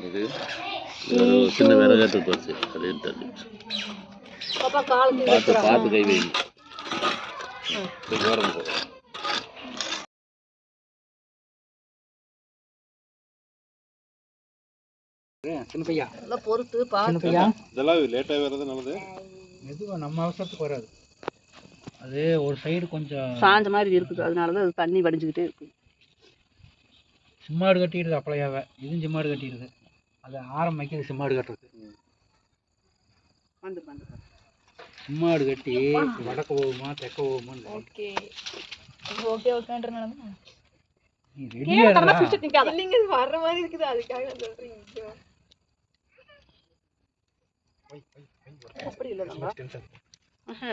இது ஒரு சின்ன விறகாட்டு பறிச்சு அது எடுத்தாச்சு. பார்த்து பார்த்து கை வைங்க. ஓரம் போகும். சின்ன பையா பொறுத்து இதெல்லாம் லேட்டாக வர்றது நல்லது. மெதுவாக நம்ம அவசரத்துக்கு வராது. அது ஒரு சைடு கொஞ்சம் சாஞ்ச மாதிரி இருக்குது, அதனாலதான் அது தண்ணி வடிஞ்சுக்கிட்டே இருக்கு. சிம்மாடு கட்டிடுது அப்பளையாவை, இதுவும் சிம்மாடு கட்டிடுது. அது ஆரம் வைக்கிறது சிம்மாடு கட்டுறது. சிம்மாடு கட்டி வடக்க போகுமா தெற்க போகுமா? ஓகே ஓகே ஓகேன்றனால நீ ரெடியா இல்லைங்க வர்ற மாதிரி இருக்குது, அதுக்காக நான் சொல்றேன். அப்படி இல்லை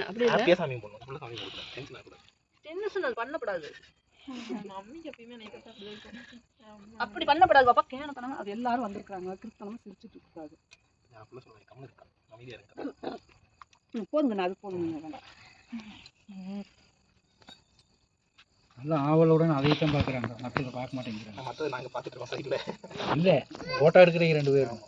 அப்படி ஹாப்பியா சாமி போடணும். ஃபுல்லா சாமி போடணும். டென்ஷன் ஆகக்கூடாது. டென்ஷன் அது பண்ணக்கூடாது. மம்மிக்கு எப்பயுமே நைட்டா அப்படி பண்ணக்கூடாது பாப்பா. கேனத்தனமா அது எல்லாரும் வந்திருக்காங்க, கிறிஸ்தனமா சிரிச்சுட்டு இருக்காது. நான் அப்படி சொல்றேன். கம்மி இருக்கா, அமைதியா இருக்கா. போதுங்க, அது போதுங்க. வேண்டாம். நல்லா ஆவலுடன் அதை தான் பார்க்குறாங்க, மற்றதை பார்க்க மாட்டேங்கிறாங்க. மற்றதை நாங்கள் பார்த்துட்டு இருக்கோம் சைடில். இல்லை ஃபோட்டோ எடுக்கிறீங்க 2 பேரும்.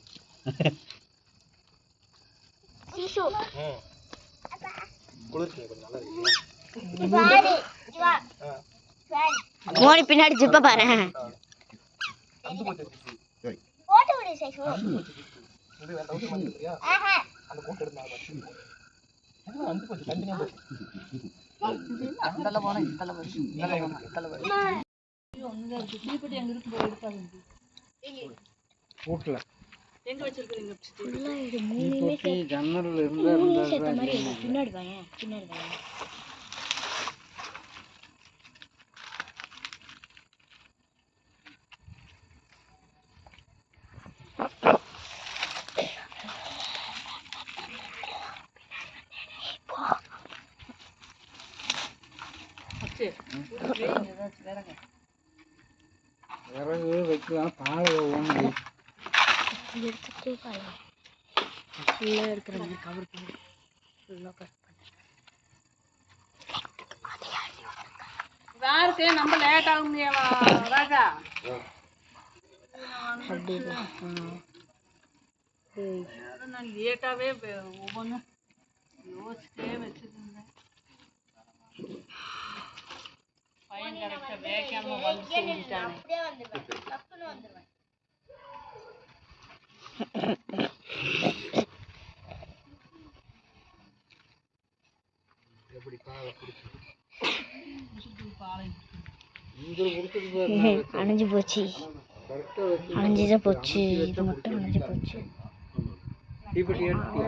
குளிர்ச்சிங்க கொஞ்சம் நல்லா இருக்கு. மோனி பின்னாடி ஜிப்ப பாரு. போட்டோ விடு சை சோ. இது வேற டவுட் பண்ணியா? அந்த போட்டோ எடுத்து நான் வச்சிருக்கேன். அந்த போட்டு கண்டினியூ பண்ணு. அந்தல போனா இந்தல வர. இந்தல வர. ஐயோ அங்க இருக்கு. தீப்பெட்டி அங்க இருக்கு, போய் எடுத்தாங்க. போட்ல எங்க வச்சிருக்கீங்க? இல்ல இது மூணுமே போட்டு ஜன்னல்ல இருந்தா சேர்த்த மாதிரி இல்ல. பின்னாடி வாங்க, பின்னாடி வாங்க. விறகு வைக்கலாம். பாலை ஒன்று எடுத்துட்டே பாருங்க. ஃபுல்லா எடுக்கிற மாதிரி கவர் பண்ணி ஃபுல்லா கட் பண்ணு. வார்த்தே நம்ம லேட் ஆகுங்க ராஜா. அப்படி நான் லேட்டாவே ஒவ்வொன்று யோசிச்சே வச்சிருந்தேன். பையன் கரெக்டாக வேக்காம வந்து செஞ்சுட்டானே. எப்படி பாலை பிடிச்சி அணைஞ்சு போச்சு. அணைஞ்சுதான் போச்சு. இது மட்டும் அணைஞ்சு போச்சு. தீப்பெட்டி எடுத்து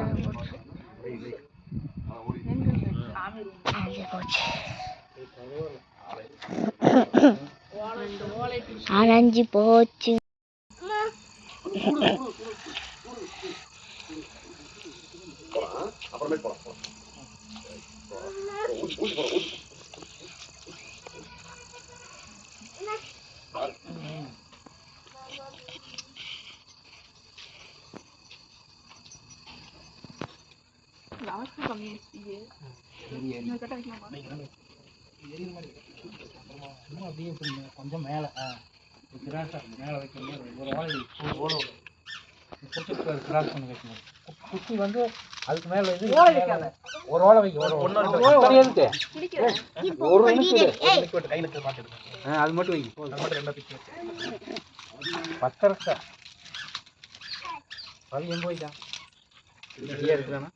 அணைஞ்சு போச்சு. அணைஞ்சு போச்சு. அப்படியே கொஞ்சம் மேலே மேலே வைக்கணும். ஒரு ஓலை கிராஸ் பண்ணி வைக்கணும். குச்சி வந்து அதுக்கு மேலே இது ஒரு ஓலை வைக்க. அது மட்டும் வை. பத்தரக்கா அது எங்கே போய்க்கா ரெடியாக இருக்கிறானா?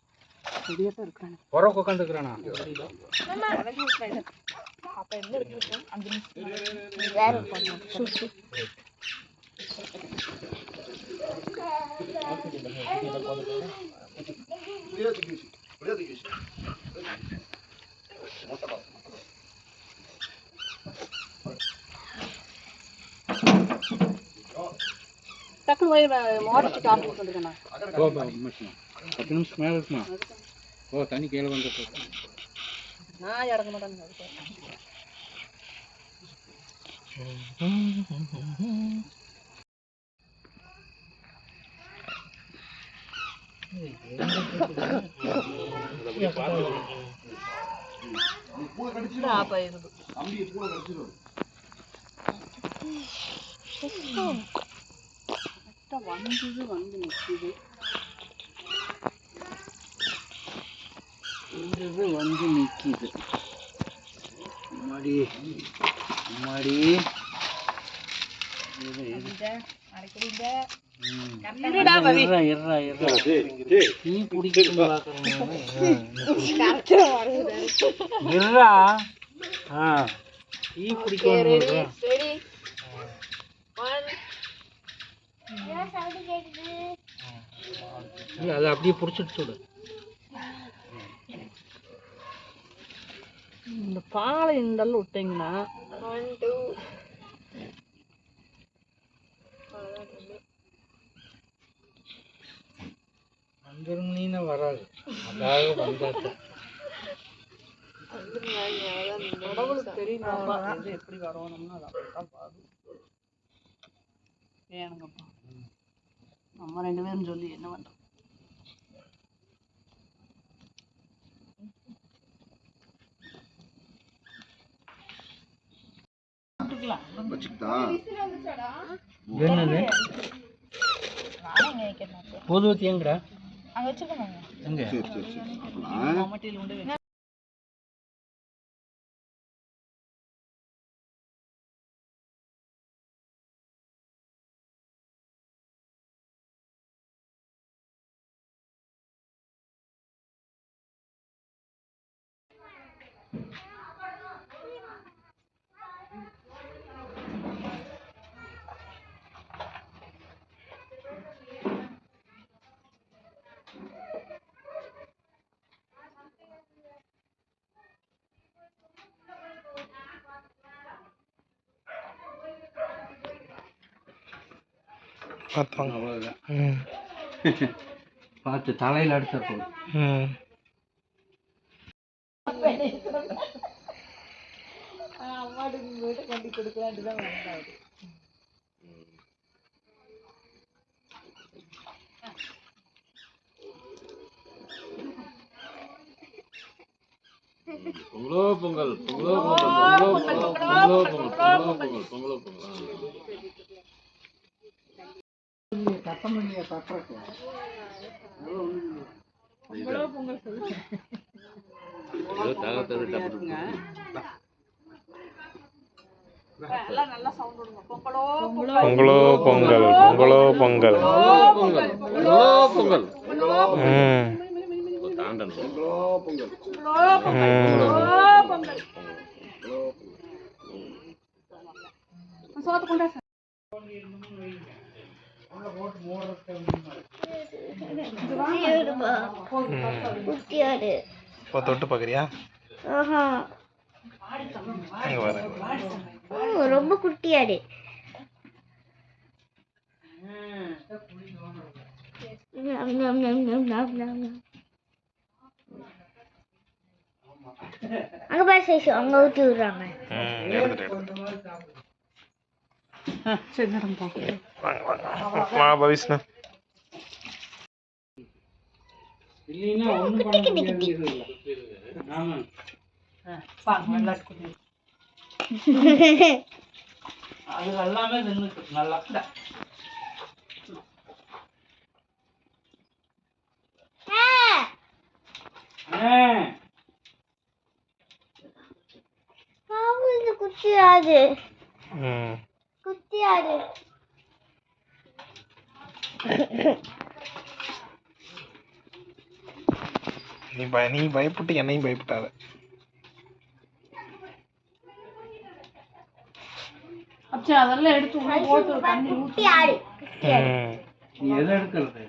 உறவு உட்காந்துருக்குறானா? அப்ப எங்க இருக்கு? 5 நிமிஷம் வேற டக்குனு போய் மோட்டர் காப்பி வந்துருக்கேண்ணா. 10 நிமிஷம் மேலே இருக்குமா? ஓ தண்ணி கீழே வந்துட்டு நான் இறங்க மாட்டேன். வந்து நிக்குது. மாடி மாடி டீ குடிக்கணும் டீ குடிக்கணும். Ready? 1. ஏன் சவுண்ட் கேக்குது? அதை அப்படியே பிடிச்சிட்டு சொல்லு. இந்த பாலை இந்தல்ல விட்டீங்கன்னா 1, 2. வந்துருந்தீங்கன்னா வராது. அதாவது வந்தாச்சு. கடவுளுக்கு தெரியும் எது எப்படி வரணும்னு அதை அப்படித்தான் பாரு. ஏனுங்கப்பா நம்ம 2 பேரும் சொல்லி என்ன பண்றோம்? என்னது போதுவத்தி எங்கடா அங்க வச்சுக்கோங்க. எங்க மம்மட்டியில் உண்டு. அவ்வளோதான். பார்த்து தலையில் அடிச்ச போதும். அம்மாட்டுக்கு போயிட்டு கட்டி கொடுக்கலான்ட்டுதான் வந்தாரு. பொங்கலோ பொங்கல் பொங்கலோ பொங்கல் பொங்கலோ பொங்கலோ பொங்கல் பொங்கலோ பொங்கல் பொங்கலோ பொங்கல். கட்டமணியை கட்டுறக்கு ஏதோ தகவல் டப்பு எல்லாம் நல்லா சவுண்ட் விடுங்க. பொங்கலோ பொங்கலோ பொங்கல் பொங்கலோ பொங்கல் பொங்கல் பொங்கலோ பொங்கல் தாண்டணும். பொங்கல் சோத்து கொண்டா குட்டியாடு. இப்போ தொட்டு பார்க்குறியா? ஆஹா. அங்கே வர ரொம்ப குட்டியாடு. அங்க பாரு சைஸ் அங்க ஊத்தி விடுறாங்க. வா பவிஷ்ணு. இல்லைன்னா ஒன்றும் பண்ண முடியாது. ஆமாம் அது எல்லாமே தின்னுட்டு நல்லா. இது குட்டியாடு. ம் குட்டியாடு. நீ பயப்பட்டு என்னையும் பயப்பட்டாத. அச்சா அதெல்லாம் எடுத்து உள்ள போட்டு தண்ணி ஊத்தி. குட்டியாடு. நீ எதை எடுக்கிறது?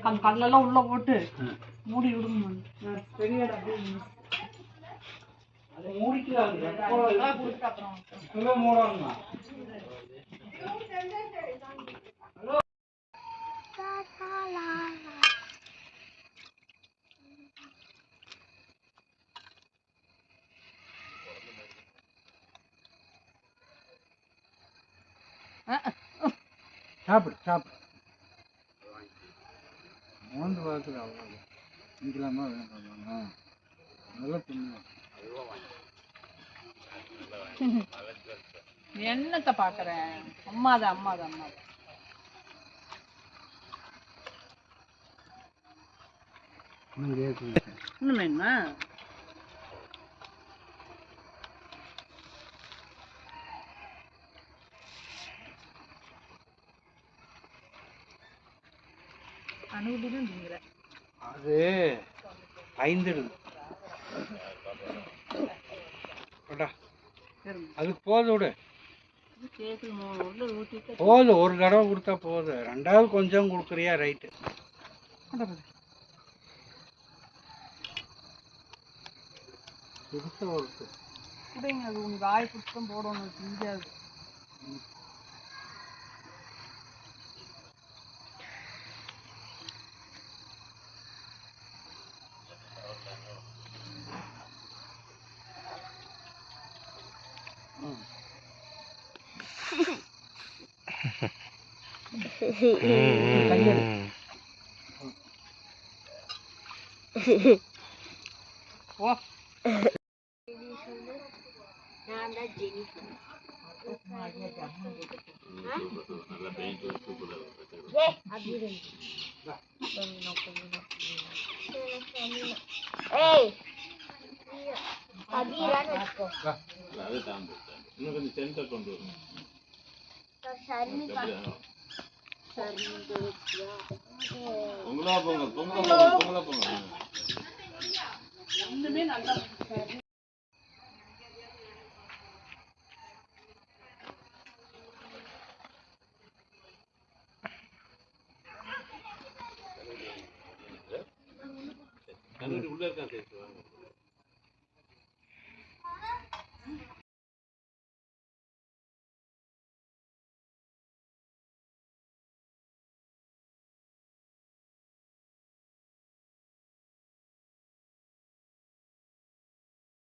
அந்த கல்லெல்லாம் உள்ள போட்டு மூடி விடுங்க. பெரிய அதை மூடிக்கலாம். மூடணுமா? சாப்பிடு சாப்பிடு. மோந்து பார்க்குது அவ்வளோ. நிற்கலாமா வேணாமா? நல்லா தின்னு. என்னத்த பாக்குறேன்? அம்மாதான். இன்னும் வேணுமா? அனுபவம் நீங்கிற அது 5 அது போதும் விடு. போதும், ஒரு தடவை கொடுத்தா போதும். 2வது கொஞ்சம் கொடுக்குறியா? ரைட்டு. அது உனக்கு வாய் புத்தம் போடணும் செஞ்சாது. ஓ நான் தான் ஜெனிஃபர். நல்லா பெயிண்ட் சூப்பரா இருக்கு. ஏய் அபிரான் வெச்சுக்கோ. அது தாந்து இன்னும் கொஞ்சம் சென்டர் கொண்டு வரணும். ஷர்மிகா பொங்கலா பொங்கல். இன்னுமே நல்லா உள்ள இருக்கான்.